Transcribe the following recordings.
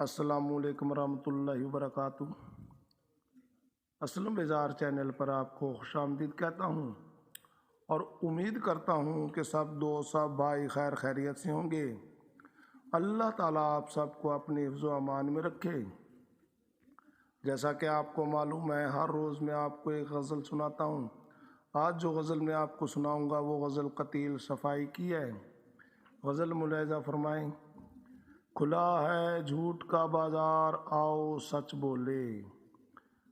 السلام علیکم ورحمۃ اللہ وبرکاتہ۔ اسلم بیزار چینل پر آپ کو خوش آمدید کہتا ہوں اور امید کرتا ہوں کہ سب بھائی خیر خیریت سے ہوں گے۔ اللہ تعالیٰ آپ سب کو اپنے حفظ و امان میں رکھے۔ جیسا کہ آپ کو معلوم ہے، ہر روز میں آپ کو ایک غزل سناتا ہوں۔ آج جو غزل میں آپ کو سناؤں گا وہ غزل قتیل صفائی کی ہے۔ غزل ملاحظہ فرمائیں۔ کھلا ہے جھوٹ کا بازار، آؤ سچ بولے۔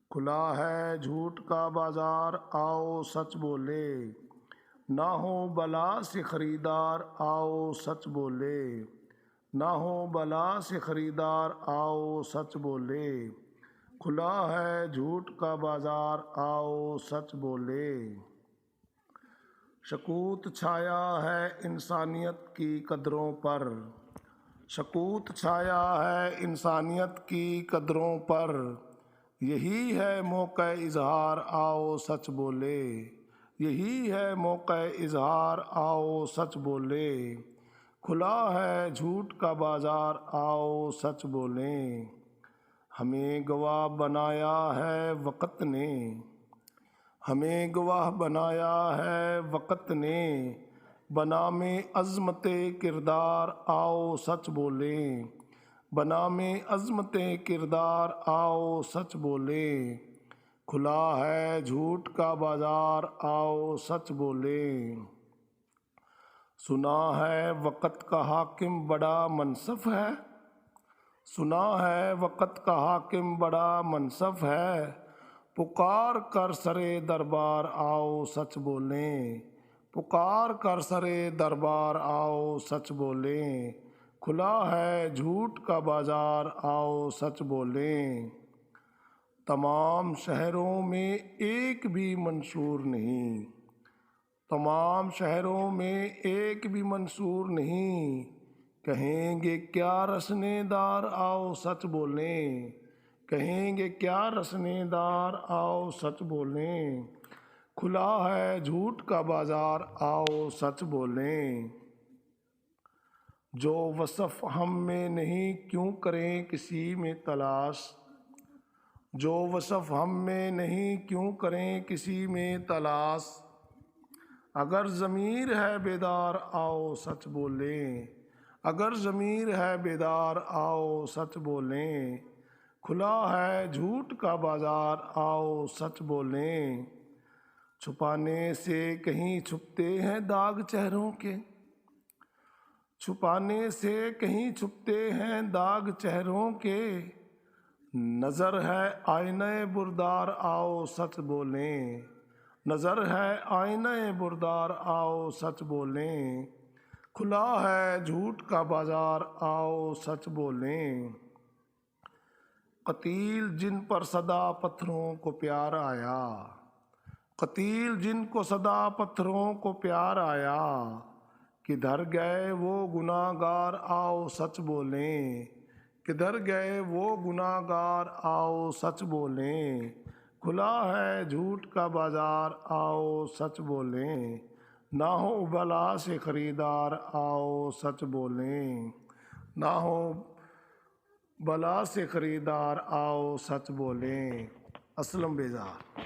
کھلا ہے جھوٹ کا بازار، آؤ سچ بولے۔ نہ ہو بلا سے خریدار، آؤ سچ بولے۔ نہ ہو بلا سے خریدار، آؤ سچ بولے۔ کھلا ہے جھوٹ کا بازار، آؤ سچ بولے۔ سکوت چھایا ہے انسانیت کی قدروں پر۔ سکوت چھایا ہے انسانیت کی قدروں پر۔ یہی ہے موقع اظہار، آؤ سچ بولے۔ یہی ہے موقع اظہار، آؤ سچ بولے۔ کھلا ہے جھوٹ کا بازار، آؤ سچ بولیں۔ ہمیں گواہ بنایا ہے وقت نے۔ ہمیں گواہ بنایا ہے وقت نے۔ بنام عظمت کردار، آؤ سچ بولیں۔ بنام عظمت کردار، آؤ سچ بولیں۔ کھلا ہے جھوٹ کا بازار، آؤ سچ بولیں۔ سنا ہے وقت کا حاکم بڑا منصف ہے۔ سنا ہے وقت کا حاکم بڑا منصف ہے۔ پکار کر سرے دربار، آؤ سچ بولیں۔ پکار کر سرے دربار، آؤ سچ بولیں۔ کھلا ہے جھوٹ کا بازار، آؤ سچ بولیں۔ تمام شہروں میں ایک بھی منصور نہیں۔ تمام شہروں میں ایک بھی منصور نہیں۔ کہیں گے کیا رسنے دار، آؤ سچ بولیں۔ کہیں گے کیا رسنے دار، آؤ سچ بولیں۔ کھلا ہے جھوٹ کا بازار، آؤ سچ بولیں۔ جو وصف ہم میں نہیں کیوں کریں کسی میں تلاش۔ جو وصف ہم میں نہیں کیوں کریں کسی میں تلاش۔ اگر ضمیر ہے بیدار، آؤ سچ بولیں۔ اگر ضمیر ہے بیدار، آؤ سچ بولیں۔ کھلا ہے جھوٹ کا بازار، آؤ سچ بولیں۔ چھپانے سے کہیں چھپتے ہیں داغ چہروں کے۔ چھپانے سے کہیں چھپتے ہیں داغ چہروں کے۔ نظر ہے آئینہ بردار، آؤ سچ بولیں۔ نظر ہے آئینہ بردار، آؤ سچ بولیں۔ کھلا ہے جھوٹ کا بازار، آؤ سچ بولیں۔ قتیل جن پر صدا پتھروں کو پیار آیا۔ قتیل جن کو صدا پتھروں کو پیار آیا۔ کدھر گئے وہ گناہ گار، آؤ سچ بولیں۔ کدھر گئے وہ گناہ گار، آؤ سچ بولیں۔ کھلا ہے جھوٹ کا بازار، آؤ سچ بولیں۔ نہ ہو بلا سے خریدار، آؤ سچ بولیں۔ نہ ہو بلا سے خریدار، آؤ سچ بولیں۔ اسلم بیزار۔